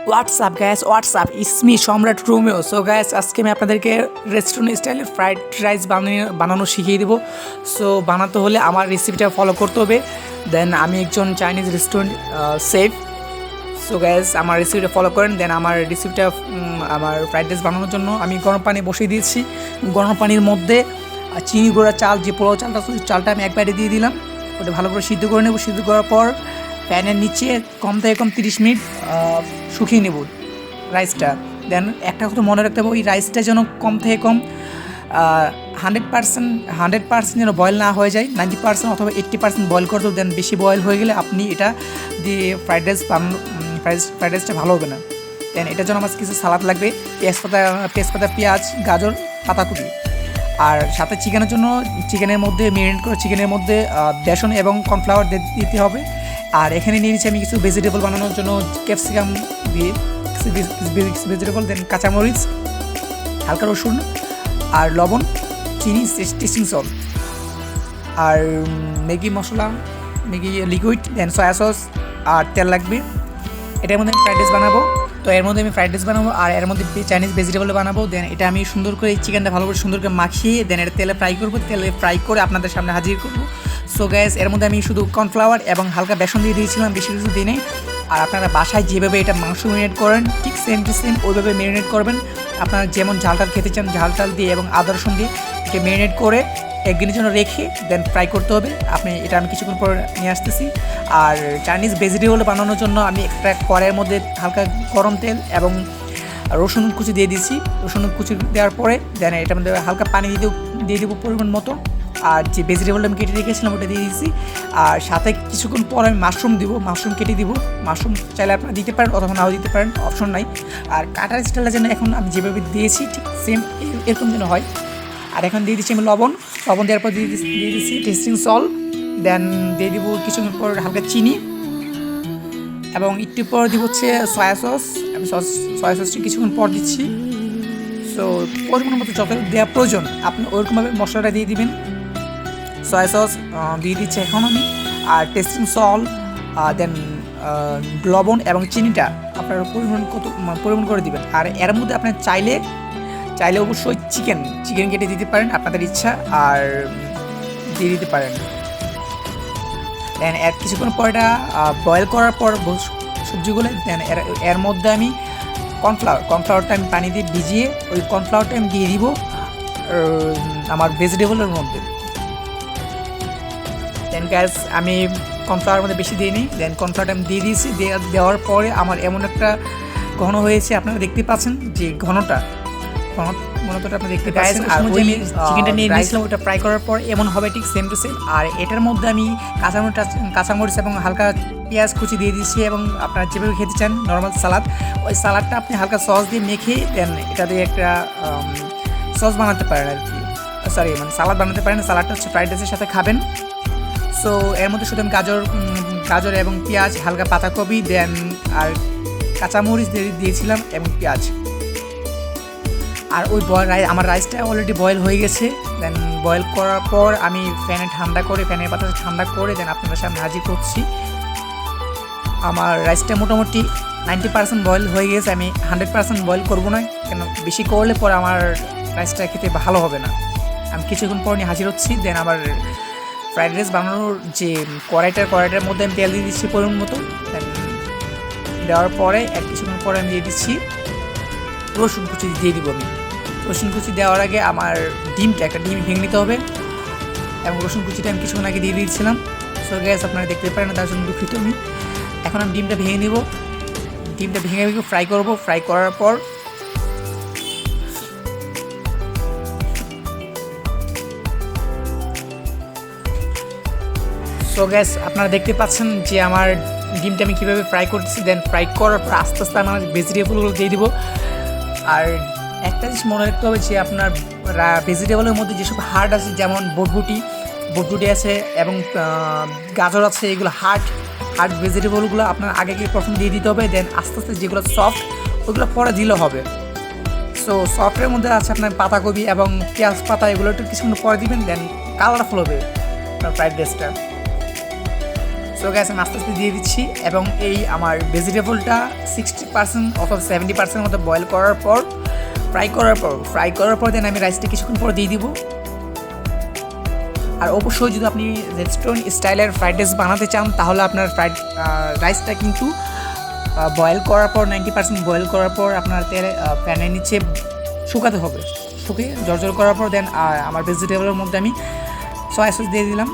WhatsApp gas WhatsApp ইসমি সম্রাট Romeo. So gas আজকে আমি আপনাদেরকে রেস্টুরেন্ট স্টাইলে ফ্রাইড রাইস বানানো শিখিয়ে দেবো। সো বানাতে হলে আমার রেসিপিটা ফলো করতে হবে। দেন আমি একজন Chinese restaurant safe. So gas আমার রেসিপিটা ফলো করেন। দেন আমার রেসিপিটা আমার ফ্রাইড রাইস বানানোর জন্য আমি গরম পানি বসিয়ে দিয়েছি। গরম পানির মধ্যে চিনি গুঁড়া চাল, যে পোলাও চালটা চালটা আমি এক বাইরে দিয়ে দিলাম। ওটা ভালো করে সিদ্ধ করে নেব। সিদ্ধ করার পর প্যানের নিচে কম থেকে কম 30 মিনিট শুকিয়ে নেব রাইসটা। দেন একটা কথা মনে রাখতে হবে, ওই রাইসটা যেন কম থেকে কম 100% যেন বয়েল না হয়ে যায়। 90% অথবা 80% বয়েল করে দেবো। দেন বেশি বয়েল হয়ে গেলে আপনি এটা দিয়ে ফ্রাইড রাইসটা ভালো হবে না। দেন এটার জন্য আমার কিছু সালাদ লাগবে, তেজপাতা, পেঁয়াজ, গাজর, পাতাকপি। আর সাথে চিকেনের জন্য চিকেনের মধ্যে মেরিনেট করে চিকেনের মধ্যে বেসন এবং কর্নফ্লাওয়ার দিতে হবে। আর এখানে নিয়ে নিচ্ছি আমি কিছু ভেজিটেবল বানানোর জন্য ক্যাপসিকাম দিয়ে ভেজিটেবল, দেন কাঁচামরিচ, হালকা রসুন আর লবণ, চিনি, টেস্টিং সল্ট আর ম্যাগি মশলা, ম্যাগি লিকুইড, দেন সয়া সস আর তেল লাগবে। এটার মধ্যে আমি ফ্রাইড রাইস বানাবো। তো এর মধ্যে আমি ফ্রাইড রাইস বানাবো আর এর মধ্যে চাইনিজ ভেজিটেবল বানাবো। দেন এটা আমি সুন্দর করে এই চিকেনটা ভালো করে সুন্দর করে মাখিয়ে দেন এটা তেলে ফ্রাই করবো। তেলে ফ্রাই করে আপনাদের সামনে হাজির করবো। সো গ্যাস এর মধ্যে আমি শুধু কর্নফ্লাওয়ার এবং হালকা বেসন দিয়ে দিয়েছিলাম, বেশি কিছু দিনে। আর আপনারা বাসায় যেভাবে এটা মাংস ম্যারিনেট করেন ঠিক সেম টু সেম ওইভাবে ম্যারিনেট করবেন। আপনারা যেমন ঝালটাল খেতে চান ঝালটাল দিয়ে এবং আদা রসুন দিয়ে এটা ম্যারিনেট করে একদিনের জন্য রেখে দেন ফ্রাই করতে হবে। আমি কিছুক্ষণ পর নিয়ে আসতেছি। আর চাইনিজ ভেজিটেবল বানানোর জন্য আমি একটা কড়াইয়ের মধ্যে হালকা গরম তেল এবং রসুন কুচি দিয়ে দিয়েছি। রসুন কুচি দেওয়ার পরে দেন এটার মধ্যে হালকা পানি দিয়ে দেবো পরিমাণ মতো। আর যে ভেজিটেবলটা আমি কেটে রেখেছিলাম ওটা দিয়ে দিয়েছি। আর সাথে কিছুক্ষণ পর আমি মাশরুম কেটে দিব। মাশরুম চাইলে আপনারা দিতে পারেন অথবা নাও দিতে পারেন, অপশন নাই। আর কাটার স্টাইলটা যেন এখন আমি যেভাবে দিয়েছি ঠিক সেম এরকম যেন হয়। আর এখন দিয়ে দিচ্ছি আমি লবণ দেওয়ার পর দিয়ে দিচ্ছি টেস্টিং সল্ট। দেন দিয়ে দিব কিছুক্ষণ পর হালকা চিনি এবং একটু পর দিব হচ্ছে সয়া সস। আমি সয়া সসটি কিছুক্ষণ পর দিচ্ছি। সো পরিমাণ মতো যত দেওয়া প্রয়োজন আপনি ওরকমভাবে মশলাটা দিয়ে দিবেন। সয়া সস দিয়ে দিচ্ছি এখন আমি। আর টেস্টিং সল্ট, দেন লবণ এবং চিনিটা আপনার পরিমাণ করে দিবেন। আর এর মধ্যে আপনার চাইলে অবশ্যই চিকেন কেটে দিতে পারেন আপনাদের ইচ্ছা, আর দিয়ে দিতে পারেন। দেন এর কিছুক্ষণ পর এটা বয়েল করার পর সবজিগুলো দেন এর মধ্যে আমি কর্নফ্লাওয়ারটা আমি পানি দিয়ে ভিজিয়ে ওই কর্নফ্লাওয়ারটা আমি দিয়ে দিব আমার ভেজিটেবলের মধ্যে। দেন গ্যাস আমি কর্নফ্লাওয়ার মধ্যে বেশি দিইনি। দেন কর্নফ্লাওয়ারটা আমি দিয়ে দিয়েছি। দেওয়ার পরে আমার এমন একটা ঘন হয়েছে, আপনারা দেখতে পাচ্ছেন যে ঘনটা আপনি দেখতে পাচ্ছেন। আর ওই চিকেনটা নিয়ে নিয়েছিলাম ওটা ফ্রাই করার পর এমন হবে ঠিক সেম টু সেম। আর এটার মধ্যে আমি কাঁচামরিচ এবং হালকা পেঁয়াজ কুচি দিয়ে দিচ্ছি এবং আপনারা যেভাবে খেতে চান নর্মাল সালাদ, ওই সালাদটা আপনি হালকা সস দিয়ে মেখে দেন এটা দিয়ে একটা সস বানাতে পারেন আর কি। সালাদ বানাতে পারেন। সালাদটা হচ্ছে ফ্রাইড রাইসের সাথে খাবেন। সো এর মধ্যে শুধু আমি গাজর এবং পেঁয়াজ, হালকা পাতাকপি দেন আর কাঁচামরিচ দিয়েছিলাম এবং পেঁয়াজ। আর ওই আমার রাইসটা অলরেডি বয়েল হয়ে গেছে। দেন বয়েল করার পর আমি ফ্যানের বাতাসে ঠান্ডা করে দেন আপনাদের সামনে হাজির করছি। আমার রাইসটা মোটামুটি 90% বয়েল হয়ে গেছে। আমি 100% বয়েল করবো না, কেন বেশি করলে পরে আমার রাইসটা খেতে ভালো হবে না। আমি কিছুক্ষণ পর নিয়ে হাজির হচ্ছি। দেন আমার ফ্রাইড রাইস বানানোর যে কড়াইটার মধ্যে আমি তেল দিয়ে দিচ্ছি পরিমাণ মতো। দেন দেওয়ার পরে কিছুক্ষণ পরে আমি দিয়ে দিচ্ছি রসুন কুচি দিয়ে দিব। আমি রসুন কুচি দেওয়ার আগে আমার একটা ডিম ভেঙে নিতে হবে এবং রসুন কুচিটা আমি কিছুক্ষণ আগে দিয়ে দিয়েছিলাম। সো গ্যাস আপনারা দেখতে পারেন না, তার জন্য দুঃখিত আমি। এখন আমি ডিমটা ভেঙে নিব। ডিমটা ভেঙে ফ্রাই করব। ফ্রাই করার পর সো গ্যাস আপনারা দেখতে পাচ্ছেন যে আমার ডিমটা আমি কীভাবে ফ্রাই করতেছি। দেন ফ্রাই করার পর আস্তে আস্তে আমার ভেজিটেবলগুলো দিয়ে দিব। আর একটা জিনিস মনে রাখতে হবে যে আপনার ভেজিটেবলের মধ্যে যেসব হার্ড আছে, যেমন বটবুটি আছে এবং গাজর আছে, এগুলো হার্ড ভেজিটেবলগুলো আপনার আগে প্রথম দিয়ে দিতে হবে। দেন আস্তে আস্তে যেগুলো সফট ওইগুলো পরে দিলে হবে। সো সফটের মধ্যে আছে আপনার পাতাকপি এবং পেঁয়াজ পাতা, এগুলো একটু কিছুক্ষণ পরে দিবেন। দেন কালারফুল হবে আপনার ফ্রাইড রাইসটা। সো গ্যাস আমি আস্তে আস্তে দিয়ে দিচ্ছি এবং এই আমার ভেজিটেবলটা 60% অথবা 70% মতো বয়েল করার পর ফ্রাই করার পর দেন আমি রাইসটা কিছুক্ষণ পর দিয়ে দিব। আর অবশ্যই যদি আপনি রেস্টুরেন্ট স্টাইলের ফ্রাইড রাইস বানাতে চান তাহলে আপনার রাইসটা কিন্তু বয়েল করার পর 90% বয়েল করার পর আপনার তেলে প্যানের নিচে শুকাতে হবে। শুকিয়ে জর্জর করার পর দেন আমার ভেজিটেবলের মধ্যে আমি সয়া সস দিয়ে দিলাম।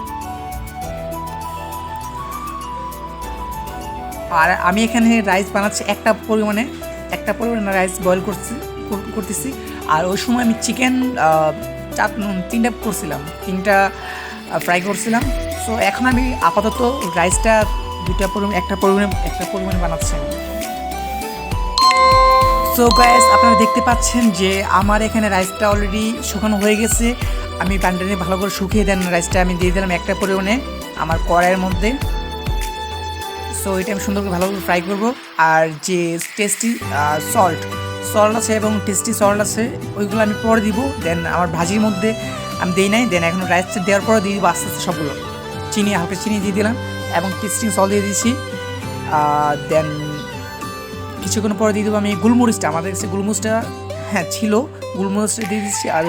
আর আমি এখানে রাইস বানাচ্ছি একটা পরিমাণে রাইস বয়েল করতেছি। আর ওই সময় আমি চিকেন 3টা করছিলাম, 3টা ফ্রাই করছিলাম। সো এখন আমি আপাতত রাইসটা একটা পরিমাণে বানাচ্ছি। সো গাইস আপনারা দেখতে পাচ্ছেন যে আমার এখানে রাইসটা অলরেডি শুকানো হয়ে গেছে। আমি প্যানটা ভালো করে শুকিয়ে দেন রাইসটা আমি দিয়ে দিলাম একটা পরিমাণে আমার কড়াইয়ের মধ্যে। সো এটা আমি সুন্দর করে ভালো করে ফ্রাই করবো। আর যে টেস্টি সল্ট আছে এবং টেস্টি সল্ট আছে ওইগুলো আমি পরে দিব। দেন আমার ভাজির মধ্যে আমি দিই নাই, দেন এখন রাইসটা দেওয়ার পরে দিয়ে দিব আস্তে আস্তে সবগুলো। হালকা চিনি দিয়ে দিলাম এবং টেস্টিং সল্ট দিয়ে দিয়েছি। দেন কিছুক্ষণ পরে দিয়ে দেবো আমি গোলমরিচটা, আমাদের কাছে গোলমরিচটা ছিল, গোলমরিচটা দিয়ে দিচ্ছি। আর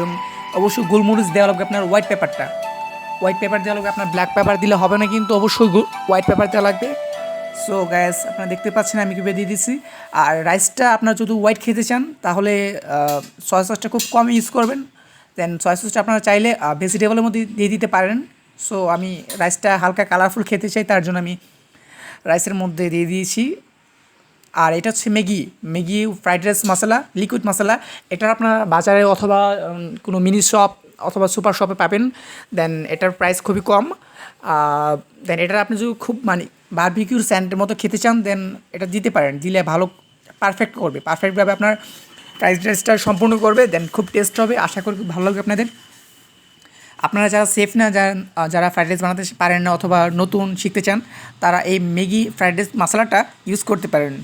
অবশ্যই গোলমরিচ দেওয়া লাগবে আপনার হোয়াইট পেপার দেওয়া লাগবে, আপনার ব্ল্যাক পেপার দিলে হবে না, কিন্তু অবশ্যই হোয়াইট পেপার দেওয়া লাগবে। সো গ্যাস আপনারা দেখতে পাচ্ছেন আমি কীভাবে দিয়ে দিচ্ছি। আর রাইসটা আপনারা যদি হোয়াইট খেতে চান তাহলে সয়া সসটা খুব কম ইউজ করবেন। দেন সয়া সসটা আপনারা চাইলে ভেজিটেবলের মধ্যে দিয়ে দিতে পারেন। সো আমি রাইসটা হালকা কালারফুল খেতে চাই, তার জন্য আমি রাইসের মধ্যে দিয়ে দিয়েছি। আর এটা হচ্ছে ম্যাগি ফ্রাইড রাইস মশলা, লিকুইড মশলা। এটা আপনারা বাজারে অথবা কোনো মিনি শপ অথবা সুপার শপে পাবেন। দেন এটার প্রাইস খুবই কম। দেন এটা আপনি যদি খুব বারবিকিউর স্যান্ডের মতো খেতে চান দেন এটা দিতে পারেন, দিলে ভালো পারফেক্টভাবে আপনার ফ্রাইড রাইসটা সম্পূর্ণ করবে। দেন খুব টেস্ট হবে, আশা করি খুব ভালো লাগবে আপনাদের। আপনারা যারা সেফ না যারা ফ্রাইড রাইস বানাতে পারেন না অথবা নতুন শিখতে চান তারা এই ম্যাগি ফ্রাইড রাইস মশলাটা ইউজ করতে পারেন।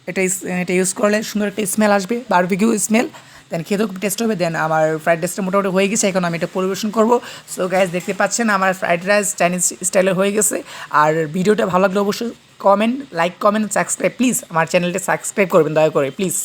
এটা ইউজ করলে সুন্দর একটা স্মেল আসবে, বারবিকিউ স্মেল। দেন খেতেও খুব টেস্ট হবে। দেন আমার ফ্রাইড রাইসটা মোটামুটি হয়ে গেছে, এখন আমি এটা পরিবেশন করবো। সো গাইস দেখতে পাচ্ছেন আমার ফ্রাইড রাইস চাইনিজ স্টাইলের হয়ে গেছে। আর ভিডিওটা ভালো লাগলে অবশ্যই কমেন্ট, সাবস্ক্রাইব, প্লিজ আমার চ্যানেলটা সাবস্ক্রাইব করবেন দয়া করে প্লিজ।